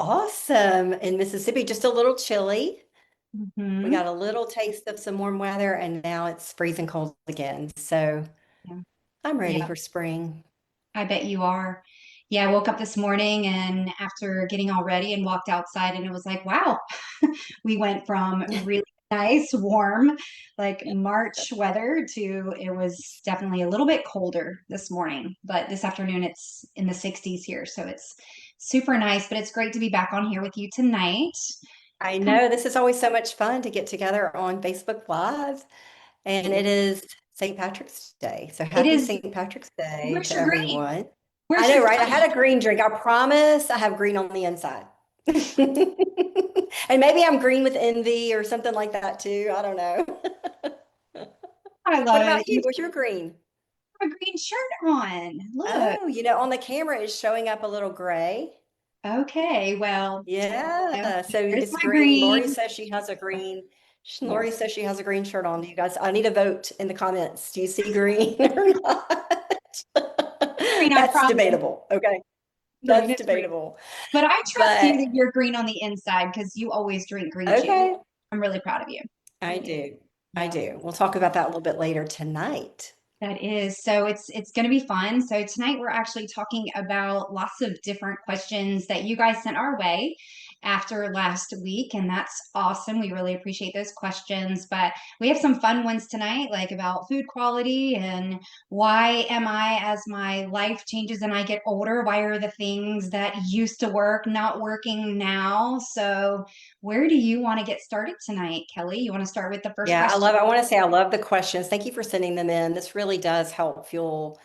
awesome in Mississippi. Just a little chilly. We Hmm. got a little taste of some warm weather, and now it's freezing cold again. So Yeah. I'm ready Yeah, for spring. I bet you are. Yeah, I woke up this morning and after getting all ready and walked outside and it was like, wow, we went from really nice, warm, like March weather to it was definitely a little bit colder this morning. But this afternoon it's in the 60s here. So it's super nice, but it's great to be back on here with you tonight. I Kind of, know this is always so much fun to get together on Facebook Live, and it is St. Patrick's Day. So it happy is, St. Patrick's Day where's to your green? everyone. I Where's know, your right? I green? had a green drink. I promise I have green on the inside. And maybe I'm green with envy or something like that too. I don't know. I What love it. about You you? What's your green? have a green shirt on. Look. Oh, on the camera it's showing up a little gray. Okay, well, you know, Yeah, so there's it's my green. Lori green. says she has a green. Lori Yes, says she has a green shirt on. Do you guys? I need a vote in the comments. Do you see green or not? green, I That's promise. debatable. Okay, Green that's is green. debatable. But I trust you But that you're green on the inside because you always drink green juice. okay, I'm really proud of you. I do. I Yeah. do. We'll talk about that a little bit later tonight. That is. So it's going to be fun. So tonight we're actually talking about lots of different questions that you guys sent our way after last week, and that's awesome. We really appreciate those questions. But we have some fun ones tonight, like about food quality and why am I, as my life changes and I get older, why are the things that used to work not working now? So where do you want to get started tonight, Kelly? You want to start with the first Yeah, question? I want to say I love the questions. Thank you for sending them in. This really does help fuel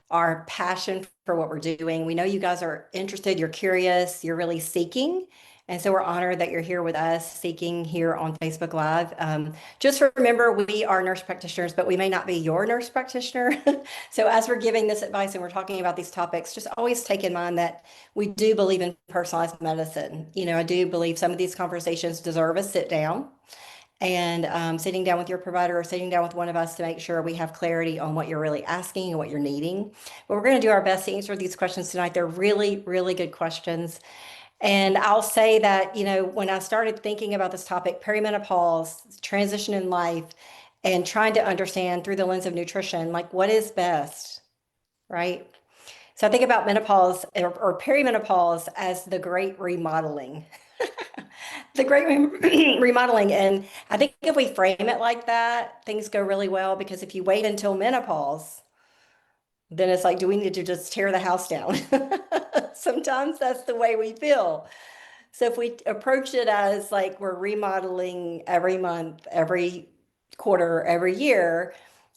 our passion for what we're doing. We know you guys are interested, you're curious, you're really seeking. And so we're honored that you're here with us, seeking here on Facebook Live. Just remember, we are nurse practitioners, but we may not be your nurse practitioner. So as we're giving this advice and we're talking about these topics, just always take in mind that we do believe in personalized medicine. I do believe some of these conversations deserve a sit down and sitting down with your provider or sitting down with one of us to make sure we have clarity on what you're really asking and what you're needing. But we're going to do our best to answer these questions tonight. They're really, really good questions. And I'll say that, when I started thinking about this topic, perimenopause, transition in life, and trying to understand through the lens of nutrition, like what is best, right? So I think about menopause or perimenopause as the great remodeling. The great remodeling. And I think if we frame it like that, things go really well because if you wait until menopause, then it's like, do we need to just tear the house down? Sometimes that's the way we feel. So if we approach it as like we're remodeling every month, every quarter, every year,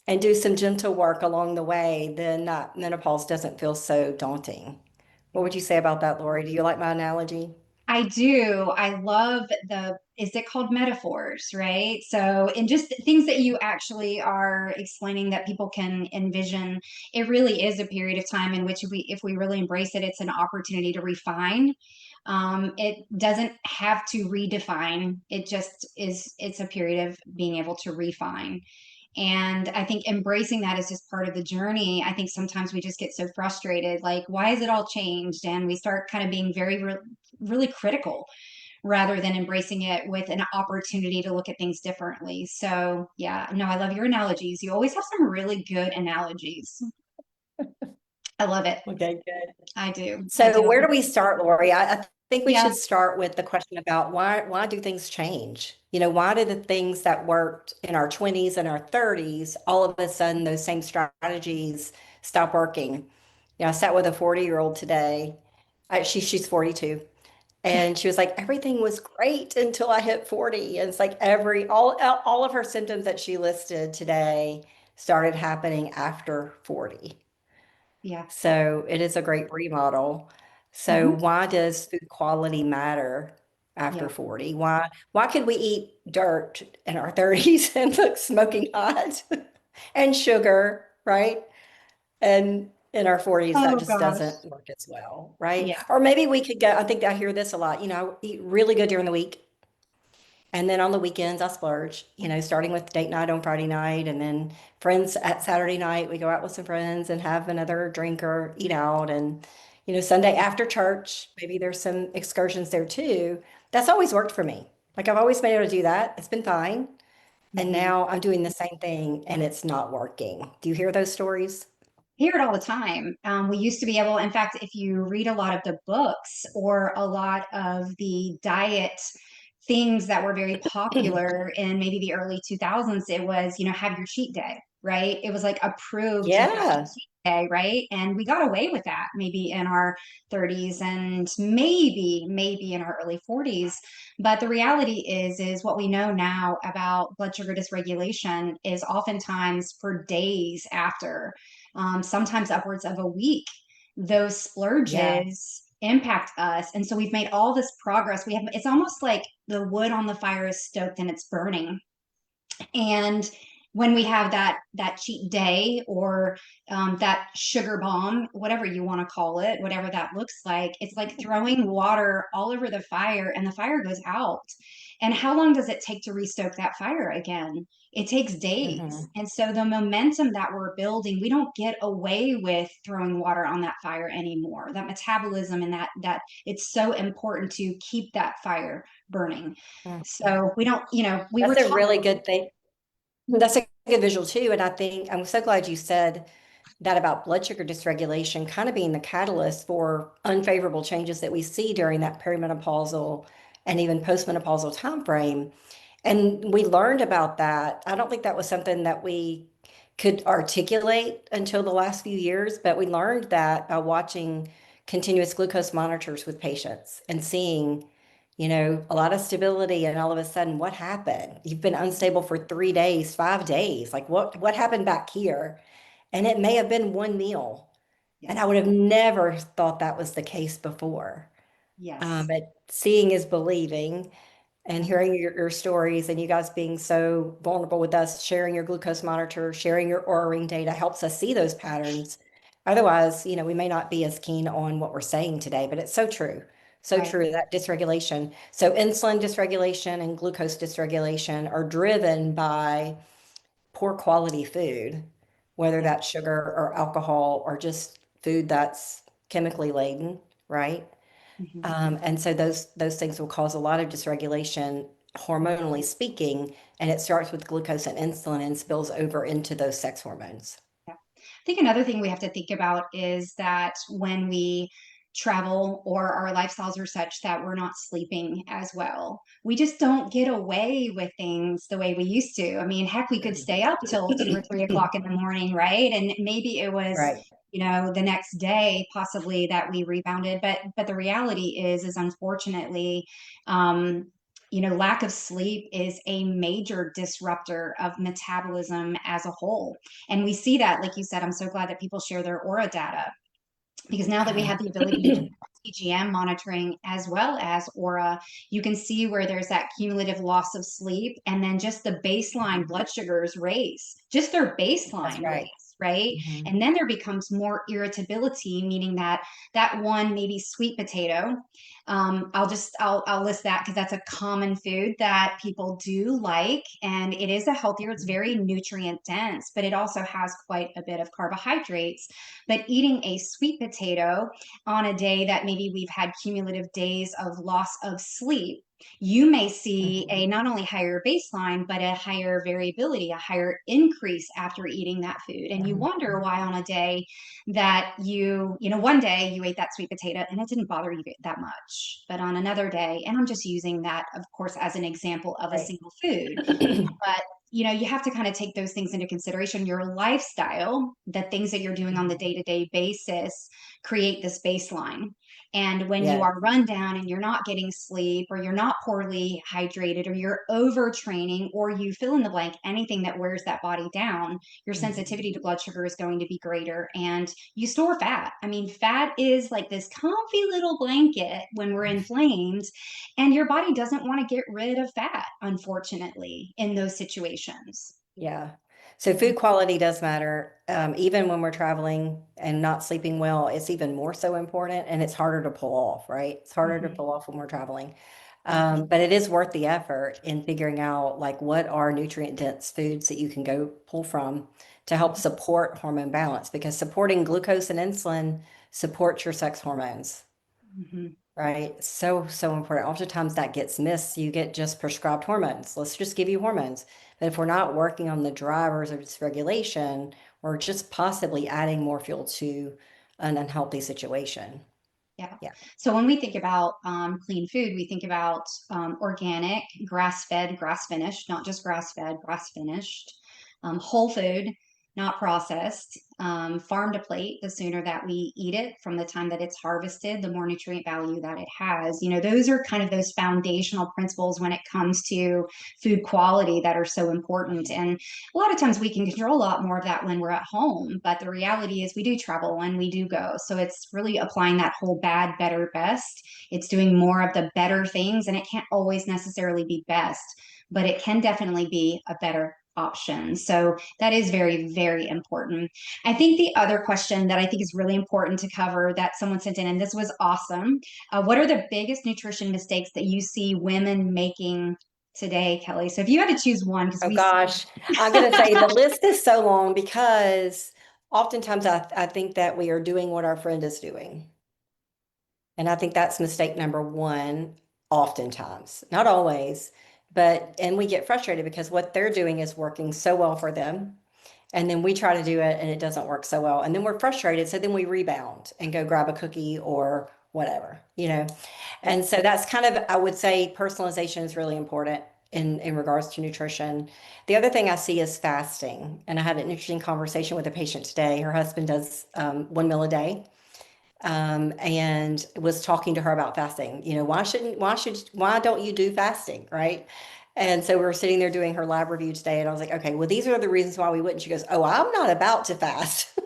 and do some gentle work along the way, then menopause doesn't feel so daunting. What would you say about that, Lori? Do you like my analogy? I do. I love is it called metaphors, right? So, and just things that you actually are explaining that people can envision. It really is a period of time in which if we really embrace it, it's an opportunity to refine. It doesn't have to redefine. It just is, it's a period of being able to refine. And I think embracing that is just part of the journey. I think sometimes we just get so frustrated, like, why is it all changed? And we start kind of being really critical rather than embracing it with an opportunity to look at things differently. So, yeah, no, I love your analogies. You always have some really good analogies. I love it. Okay, good. I do. I So do. where do we start, Lori? I think we Yeah. should start with the question about why do things change? Why do the things that worked in our 20s and our 30s, all of a sudden those same strategies stop working? I sat with a 40-year-old today. She's 42. And she was like, everything was great until I hit 40. And it's like all of her symptoms that she listed today started happening after 40. Yeah. So it is a great remodel. So Hmm. why does food quality matter after Yeah. 40? Why could we eat dirt in our 30s and look smoking hot and sugar, right? And in our 40s, that Oh just gosh. doesn't work as well, right? Yeah. Or maybe we could go, I think I hear this a lot, I eat really good during the week. And then on the weekends, I splurge, starting with date night on Friday night and then friends at Saturday night. We go out with some friends and have another drink or eat out. And, Sunday after church, maybe there's some excursions there too. That's always worked for me. Like I've always been able to do that. It's been fine. And Mhm. now I'm doing the same thing and it's not working. Do you hear those stories? Hear it all the time. We used to be able, in fact, if you read a lot of the books or a lot of the diet things that were very popular in maybe the early 2000s, it was, have your cheat day, right? It was like approved to have a Yeah. cheat day, right? And we got away with that maybe in our 30s and maybe in our early 40s. But the reality is what we know now about blood sugar dysregulation is oftentimes for days after, sometimes upwards of a week, those Yeah. splurges impact us. And so we've made all this progress. It's almost like the wood on the fire is stoked and it's burning. And when we have that cheat day or that sugar bomb, whatever you want to call it, whatever that looks like, it's like throwing water all over the fire and the fire goes out. And how long does it take to restoke that fire again? It takes days. Hmm. And so the momentum that we're building, we don't get away with throwing water on that fire anymore. That metabolism and that it's so important to keep that fire burning. So we don't, we were That's a taught. really good thing. That's a good visual too. And I think I'm so glad you said that about blood sugar dysregulation kind of being the catalyst for unfavorable changes that we see during that perimenopausal and even postmenopausal time frame. And we learned about that. I don't think that was something that we could articulate until the last few years, but we learned that by watching continuous glucose monitors with patients and seeing, a lot of stability, and all of a sudden, what happened? You've been unstable for 3 days, 5 days. Like what happened back here? And it may have been one meal. And I Yes. would have never thought that was the case before. Yes. But seeing is believing, and Yep. hearing your stories and you guys being so vulnerable with us, sharing your glucose monitor, sharing your Oura Ring data helps us see those patterns. Otherwise, we may not be as keen on what we're saying today, but it's so true. So Right. true, that dysregulation. So insulin dysregulation and glucose dysregulation are driven by poor quality food, whether Yeah. that's sugar or alcohol or just food that's chemically laden, right? Hmm. And so those things will cause a lot of dysregulation, hormonally speaking, and it starts with glucose and insulin and spills over into those sex hormones. Yeah. I think another thing we have to think about is that when we travel or our lifestyles are such that we're not sleeping as well, we just don't get away with things the way we used to. I mean, heck, we could stay up till 2 or 3 o'clock in the morning, right? And maybe it was, Right. the next day possibly that we rebounded. But the reality is unfortunately, um, lack of sleep is a major disruptor of metabolism as a whole. And we see that, like you said, I'm so glad that people share their aura data, because now that we Yeah. have the ability to do CGM monitoring as well as aura, you can see where there's that cumulative loss of sleep and then just the baseline blood sugars raise, just their That's baseline raise, right. right? Mhm. And then there becomes more irritability, meaning that that one maybe sweet potato, I'll list that because that's a common food that people do like, and it is a healthier, it's very nutrient dense, but it also has quite a bit of carbohydrates. But eating a sweet potato on a day that maybe we've had cumulative days of loss of sleep, you may see Mhm. a not only higher baseline, but a higher variability, a higher increase after eating that food. And you Mhm. wonder why on a day that one day you ate that sweet potato and it didn't bother you that much. But on another day, and I'm just using that, of course, as an example of a Right. single food, but you have to kind of take those things into consideration. Your lifestyle, the things that you're doing on the Mhm. day-to-day basis create this baseline. And when you Yes. are run down and you're not getting sleep or you're not poorly hydrated or you're overtraining or you fill in the blank, anything that wears that body down, your Mhm. sensitivity to blood sugar is going to be greater and you store fat. I mean, fat is like this comfy little blanket when we're inflamed, and your body doesn't want to get rid of fat, unfortunately, in those situations. Yeah. So food quality does matter. Even when we're traveling and not sleeping well, it's even more so important and it's harder to pull off, right? It's harder to Mhm. pull off when we're traveling. Mhm. But it is worth the effort in figuring out like what are nutrient dense foods that you can go pull from to help Mhm. support hormone balance, because supporting glucose and insulin supports your sex hormones, Mhm. right? So, so important. Oftentimes that gets missed. You get just prescribed hormones. Let's just give you hormones. But if we're not working on the drivers of dysregulation, we're just possibly adding more fuel to an unhealthy situation. Yeah. Yeah. So when we think about clean food, we think about organic, grass fed, grass finished, not just grass fed, grass finished, whole food, not processed, farm to plate. The sooner that we eat it from the time that it's harvested, the more nutrient value that it has. You know, those are kind of those foundational principles when it comes to food quality that are so important. And a lot of times we can control a lot more of that when we're at home, but the reality is we do travel and we do go. So it's really applying that whole bad, better, best. It's doing more of the better things, and it can't always necessarily be best, but it can definitely be a better option. So that is very, very important. I think the other question that I think is really important to cover that someone sent in, and this was awesome. What are the biggest nutrition mistakes that you see women making today, Kelly? So if you had to choose one, because Oh we see gosh, I'm going to say the list is so long because oftentimes I think that we are doing what our friend is doing. And I think that's mistake number one, oftentimes, not always, and we get frustrated because what they're doing is working so well for them. And then we try to do it and it doesn't work so well. And then we're frustrated. So then we rebound and go grab a cookie or whatever, you know? Yep. And so that's kind of, I would say personalization is really important in regards to nutrition. The other thing I see is fasting. And I had an interesting conversation with a patient today. Her husband does 1 meal a day, and was talking to her about fasting. You know, why don't you do fasting, right? And so we were sitting there doing her lab review today, and I was like, okay, well, these are the reasons why we wouldn't. She goes, oh, I'm not about to fast.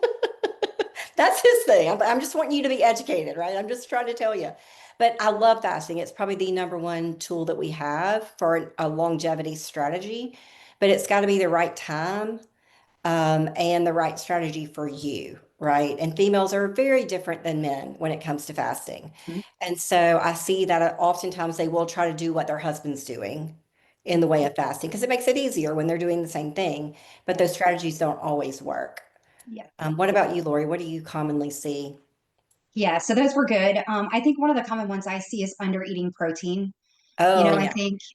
That's his thing. I'm just wanting you to be educated, right? I'm just trying to tell you. But I love fasting. It's probably the number one tool that we have for a longevity strategy, but it's got to be the right time, and the right strategy for you, right? And females are very different than men when it comes to fasting. Mhm. And so I see that oftentimes they will try to do what their husband's doing in the way of fasting because it makes it easier when they're doing the same thing, but Yeah. those strategies don't always work. Yeah. What about you, Lori? What do you commonly see? Yeah. So those were good. I think one of the common ones I see is under eating protein. You Oh, know, yeah.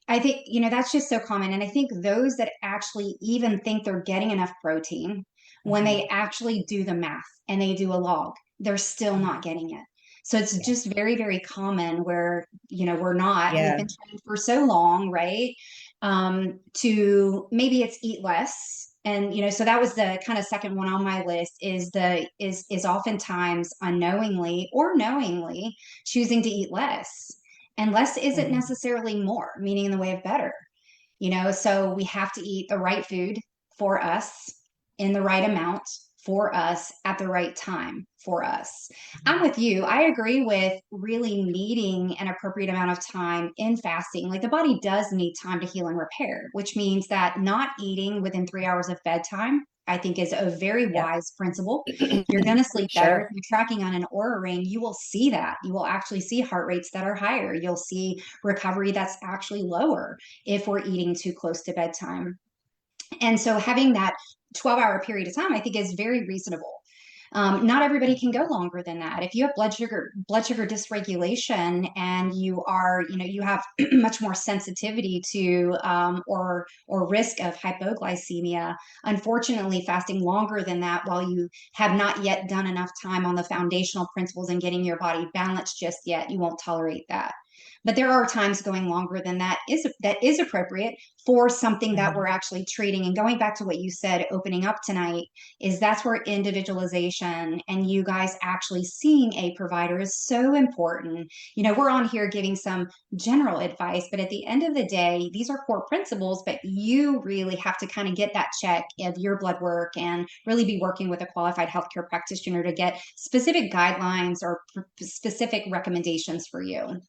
I think, that's just so common. And I think those that actually even think they're getting enough protein, when Mhm. they actually do the math and they do a log, they're still not getting it. So it's Yeah. just very, very common where, we're not, we've Yeah. been trained for so long, right? To maybe it's eat less. And so that was the kind of second one on my list is oftentimes unknowingly or knowingly choosing to eat less, and less isn't Mhm. necessarily more, meaning in the way of better. So we have to eat the right food for us in the right amount for us at the right time for us. I'm with you. I agree with really needing an appropriate amount of time in fasting. Like the body does need time to heal and repair, which means that not eating within 3 hours of bedtime, I think, is a very Yeah. wise principle. You're going to sleep better. If Sure. you're tracking on an Aura ring, you will see that. You will actually see heart rates that are higher. You'll see recovery that's actually lower if we're eating too close to bedtime. And so having that 12-hour period of time, I think, is very reasonable. Not everybody can go longer than that. If you have blood sugar dysregulation, and you have much more sensitivity to or risk of hypoglycemia. Unfortunately, fasting longer than that while you have not yet done enough time on the foundational principles and getting your body balanced just yet, you won't tolerate that. But there are times going longer than that is appropriate for something that Mhm. we're actually treating. And going back to what you said opening up tonight, is that's where individualization and you guys actually seeing a provider is so important. We're on here giving some general advice, but at the end of the day, these are core principles, but you really have to kind of get that check of your blood work and really be working with a qualified healthcare practitioner to get specific guidelines or specific recommendations for you.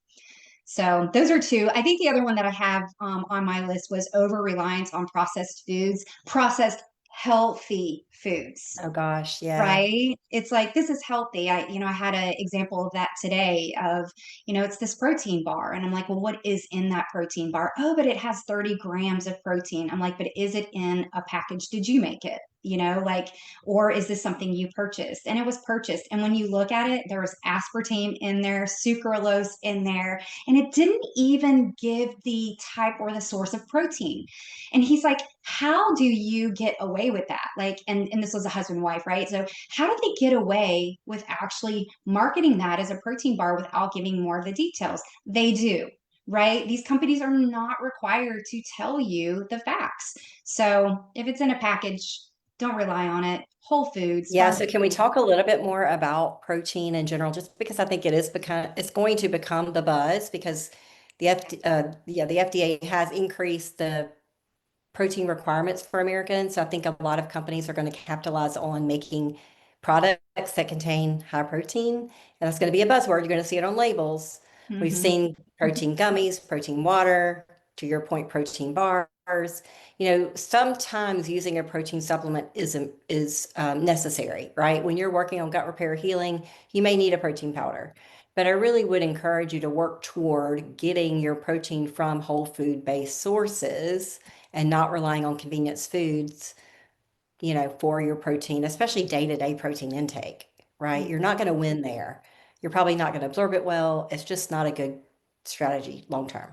So those are two. I think the other one that I have on my list was over reliance on processed foods, processed healthy foods, Oh gosh, yeah. right? It's like, this is healthy. I had an example of that today of, it's this protein bar. And I'm like, well, what is in that protein bar? Oh, but it has 30 grams of protein. I'm like, but is it in a package? Did you make it? like, or is this something you purchased? And it was purchased. And when you look at it, there was aspartame in there, sucralose in there, and it didn't even give the type or the source of protein. And he's like, how do you get away with that? Like, and this was a husband and wife, right? So how do they get away with actually marketing that as a protein bar without giving more of the details? They do, right? These companies are not required to tell you the facts. So if it's in a package, don't rely on it. Whole Foods, Yeah, farm so can we talk a little bit more about protein in general, just because I think it's going to become the buzz because the FDA has increased the protein requirements for Americans. So I think a lot of companies are going to capitalize on making products that contain high protein, and that's going to be a buzzword. You're going to see it on labels. We've mm-hmm. seen protein gummies, protein water, to your point, protein bars. Sometimes using a protein supplement is necessary, right? When you're working on gut repair healing, you may need a protein powder. But I really would encourage you to work toward getting your protein from whole food based sources and not relying on convenience foods, for your protein, especially day-to-day protein intake, right? You're not going to win there. You're probably not going to absorb it well. It's just not a good strategy long term.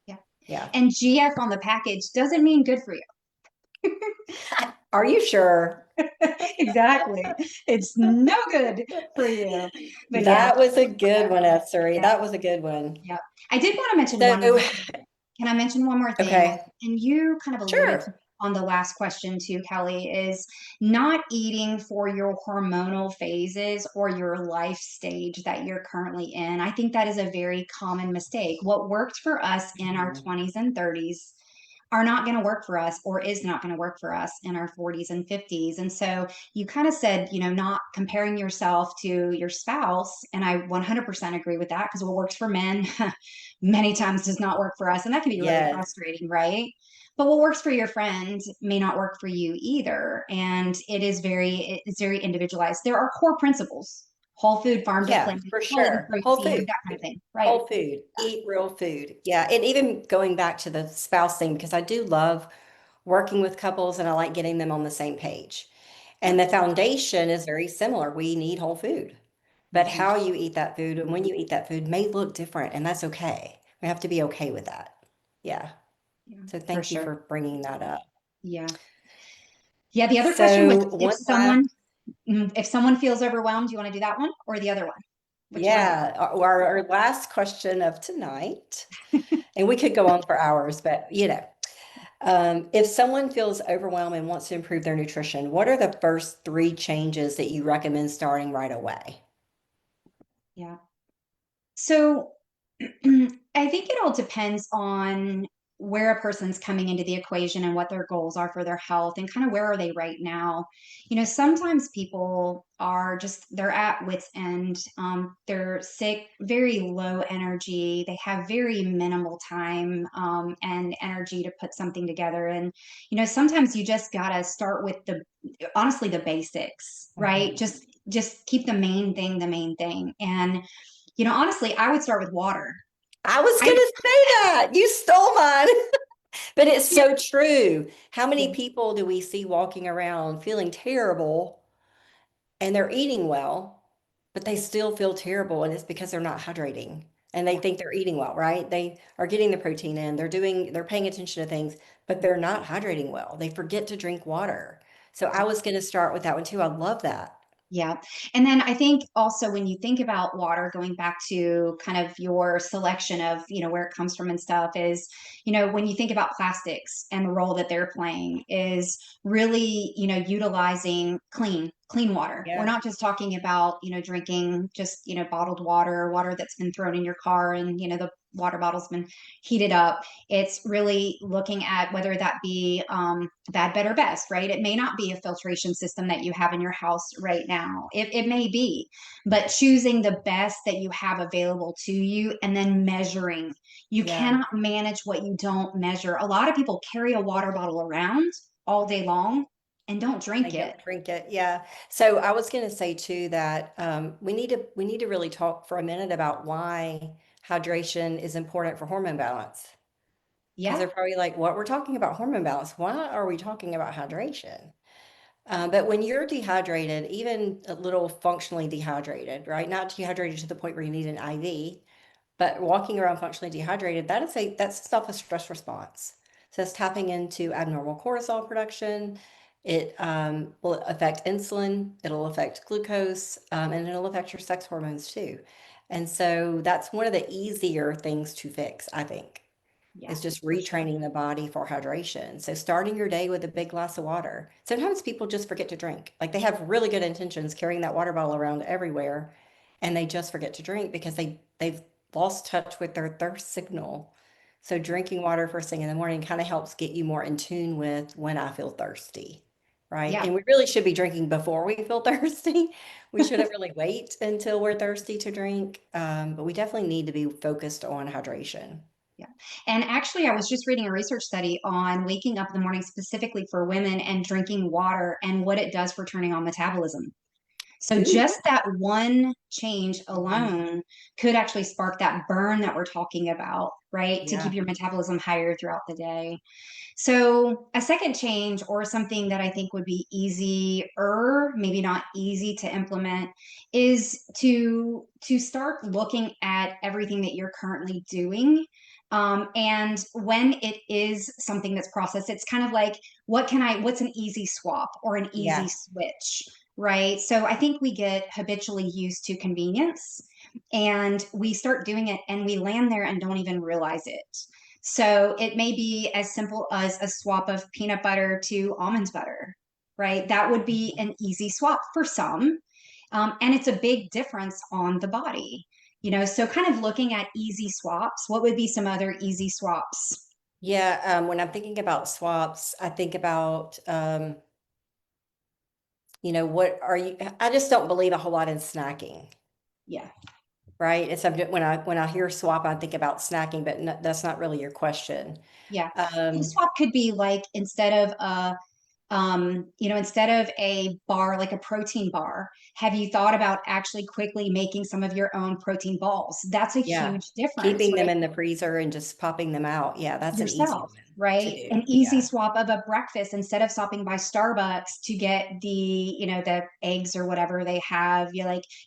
Yeah. Yeah. And GF on the package doesn't mean good for you. Are you sure? Exactly. It's no good for you. But yeah, That was a good one, Essery. yeah, That was a good one. yeah. I did want to mention one So, more. Can I mention one more thing? okay, And you kind of alluded to sure. it on the last question too, Kelly, is not eating for your hormonal phases or your life stage that you're currently in. I think that is a very common mistake. What worked for us in our Mhm. 20s and 30s are not going to work for us or is not going to work for us in our 40s and 50s. And so you kind of said, not comparing yourself to your spouse. And I 100% agree with that because what works for men many times does not work for us. And that can be really Yes. frustrating, right? But what works for your friend may not work for you either. And it's very individualized. There are core principles: whole food, farm to Yeah, plate, for quality sure. Whole protein, food. that kind of thing, right? Whole food. Eat real food. Yeah. And even going back to the spouse thing, because I do love working with couples and I like getting them on the same page. Yeah. And the foundation is very similar. We need whole food. But Mhm. how you eat that food and when you eat that food may look different, and that's okay. We have to be okay with that. Yeah. Yeah, So for thank you sure. for bringing that up. Yeah. Yeah, the other question was So one last, if someone feels overwhelmed, do you want to do that one or the other one? Which one? yeah, our last question of tonight, and we could go on for hours, but if someone feels overwhelmed and wants to improve their nutrition, what are the first three changes that you recommend starting right away? Yeah. So I think it all depends on where a person's coming into the equation and what their goals are for their health and kind of where are they right now. Sometimes people are just they're at wits end. They're sick, very low energy. They have very minimal time and energy to put something together. And sometimes you just gotta start with the honestly the basics, right? Mhm. Just keep the main thing. And honestly, I would start with water. I was I going to say that. You stole mine. But it's yeah, so true. How yeah, many people do we see walking around feeling terrible and they're eating well, but they still feel terrible, and it's because they're not hydrating and they yeah, think they're eating well, right? They are getting the protein in, they're paying attention to things, but they're not hydrating well. They forget to drink water. So I yeah. was going to start with that one too. I love that. Yeah. And then I think also when you think about water, going back to kind of your selection of, where it comes from and stuff is, when you think about plastics and the role that they're playing is really, utilizing clean water. We're Yeah. not just talking about, drinking just, bottled water, water that's been thrown in your car and, the water bottle's been heated up. It's really looking at whether that be bad, better, best, right? It may not be a filtration system that you have in your house right now. It may be, but choosing the best that you have available to you and then measuring. You Yeah. cannot manage what you don't measure. A lot of people carry a water bottle around all day long and don't I drink it. don't drink it. Yeah. So I was going to say too that we need to really talk for a minute about why hydration is important for hormone balance. Because Yeah. they're probably like, what we're talking about hormone balance. Why are we talking about hydration? But when you're dehydrated, even a little functionally dehydrated, right? Not dehydrated to the point where you need an IV, but walking around functionally dehydrated, that's itself a stress response. So it's tapping into abnormal cortisol production. It will affect insulin, it'll affect glucose, and it'll affect your sex hormones too. And so that's one of the easier things to fix, I think, Yeah, is just for sure. retraining the body for hydration. So starting your day with a big glass of water. Sometimes people just forget to drink. Like they have really good intentions carrying that water bottle around everywhere and they just forget to drink because they've lost touch with their thirst signal. So drinking water first thing in the morning kind of helps get you more in tune with when I feel thirsty, right? Yeah. And we really should be drinking before we feel thirsty. We shouldn't really wait until we're thirsty to drink, but we definitely need to be focused on hydration. Yeah. And actually, I was just reading a research study on waking up in the morning specifically for women and drinking water and what it does for turning on metabolism. So Ooh, just that one change mhm. alone could actually spark that burn that we're talking about, right? To keep Yeah, your metabolism higher throughout the day. So a second change or something that I think would be easier, maybe not easy to implement, is to start looking at everything that you're currently doing. And when it is something that's processed, it's kind of like, what's an easy swap or an easy yeah, switch, right? So I think we get habitually used to convenience and we start doing it and we land there and don't even realize it. So it may be as simple as a swap of peanut butter to almond butter, right? That would be an easy swap for some. And it's a big difference on the body. So kind of looking at easy swaps, what would be some other easy swaps? yeah. When I'm thinking about swaps, I think about, what are you? I just don't believe a whole lot in snacking, Yeah. right? It's when I hear swap, I think about snacking, but no, that's not really your question. Yeah. A Um, swap could be like instead of a bar, like a protein bar, have you thought about actually quickly making some of your own protein balls? That's a yeah, huge difference, keeping them right? in the freezer and just popping them out. Yeah, that's an easy Yourself, one to right? do. An easy Yeah, swap of a breakfast instead of stopping by Starbucks to get the eggs or whatever they have.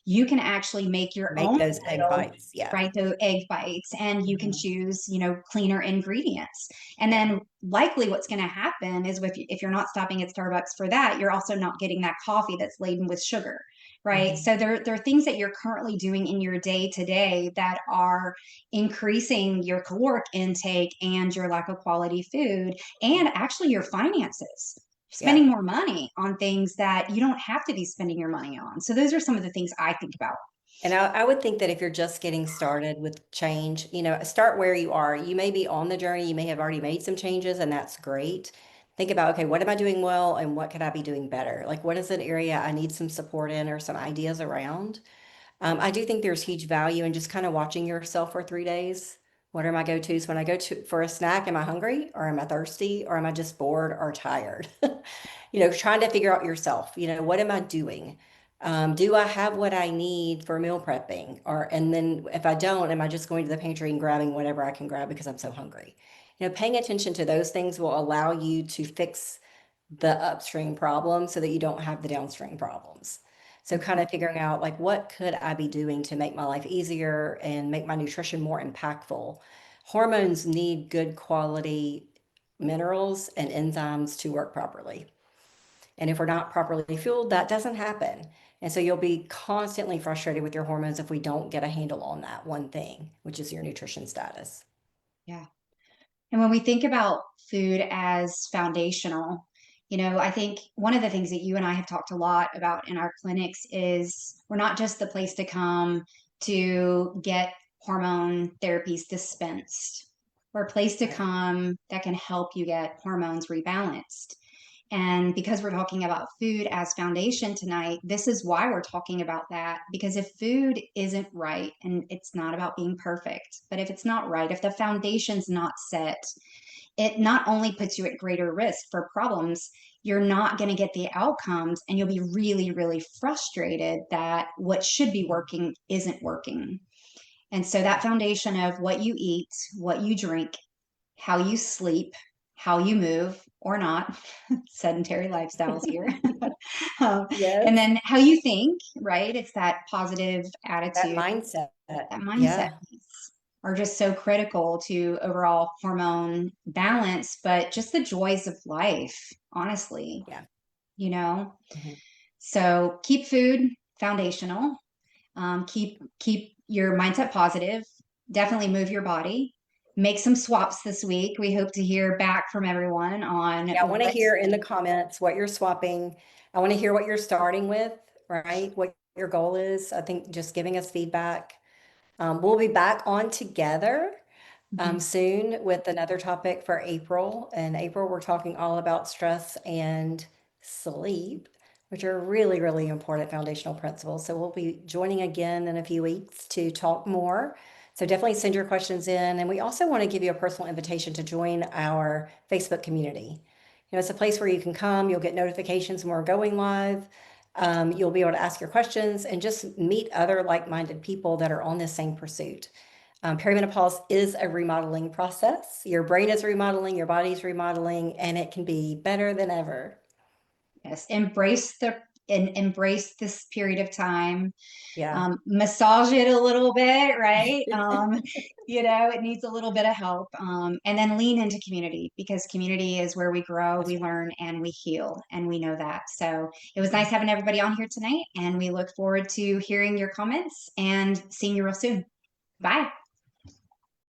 You can actually make your make own those egg meal, bites. Yeah, right? The egg bites, and you can mhm, choose, cleaner ingredients. And yeah, then likely what's going to happen is if you're not stopping at Starbucks for that, you're also not getting that coffee that's laden with sugar. Right. mhm, So there are things that you're currently doing in your day to day that are increasing your caloric intake and your lack of quality food and actually your finances yeah. spending more money on things that you don't have to be spending your money on. So those are some of the things I think about. And I would think that if you're just getting started with change, start where you are. You may be on the journey, you may have already made some changes, and that's great. Think about, okay, what am I doing well and what could I be doing better? Like, what is an area I need some support in or some ideas around? I do think there's huge value in just kind of watching yourself for 3 days. What are my go-tos when I go to for a snack? Am I hungry or am I thirsty or am I just bored or tired? Trying to figure out yourself, what am I doing? Do I have what I need for meal prepping? And then if I don't, am I just going to the pantry and grabbing whatever I can grab because I'm so hungry? Paying attention to those things will allow you to fix the upstream problem so that you don't have the downstream problems. So kind Mhm. of figuring out like what could I be doing to make my life easier and make my nutrition more impactful. Hormones need good quality minerals and enzymes to work properly. And if we're not properly fueled, that doesn't happen. And so you'll be constantly frustrated with your hormones if we don't get a handle on that one thing, which is your nutrition status. Yeah. And when we think about food as foundational, I think one of the things that you and I have talked a lot about in our clinics is we're not just the place to come to get hormone therapies dispensed. We're a place to Right. come that can help you get hormones rebalanced. And because we're talking about food as foundation tonight, this is why we're talking about that. Because if food isn't right, and it's not about being perfect, but if it's not right, if the foundation's not set, it not only puts you at greater risk for problems, you're not going to get the outcomes, and you'll be really, really frustrated that what should be working isn't working. And so that foundation of what you eat, what you drink, how you sleep, how you move or not, sedentary lifestyles here, And Yes. then how you think, right? It's that positive That attitude, mindset. that mindset Yeah. piece are just so critical to overall hormone balance, but just the joys of life, honestly, Yeah. you know? Mhm. So keep food foundational. Keep your mindset positive. Definitely move your body. Make some swaps this week. We hope to hear back from everyone on Yeah, I want to what. hear in the comments what you're swapping. I want to hear what you're starting with, right? What your goal is. I think just giving us feedback. We'll be back on together Mhm. soon with another topic for April. In April, we're talking all about stress and sleep, which are really, really important foundational principles. So we'll be joining again in a few weeks to talk more. So definitely send your questions in. And we also want to give you a personal invitation to join our Facebook community. It's a place where you can come, you'll get notifications when we're going live. You'll be able to ask your questions and just meet other like-minded people that are on this same pursuit. Perimenopause is a remodeling process. Your brain is remodeling, your body's remodeling, and it can be better than ever. Yes, embrace this period of time. Yeah. Massage it a little bit, right? It needs a little bit of help. And then lean into community, because community is where we grow, That's we learn, and we heal, and we know that. So it was nice having everybody on here tonight, and we look forward to hearing your comments and seeing you real soon. Bye.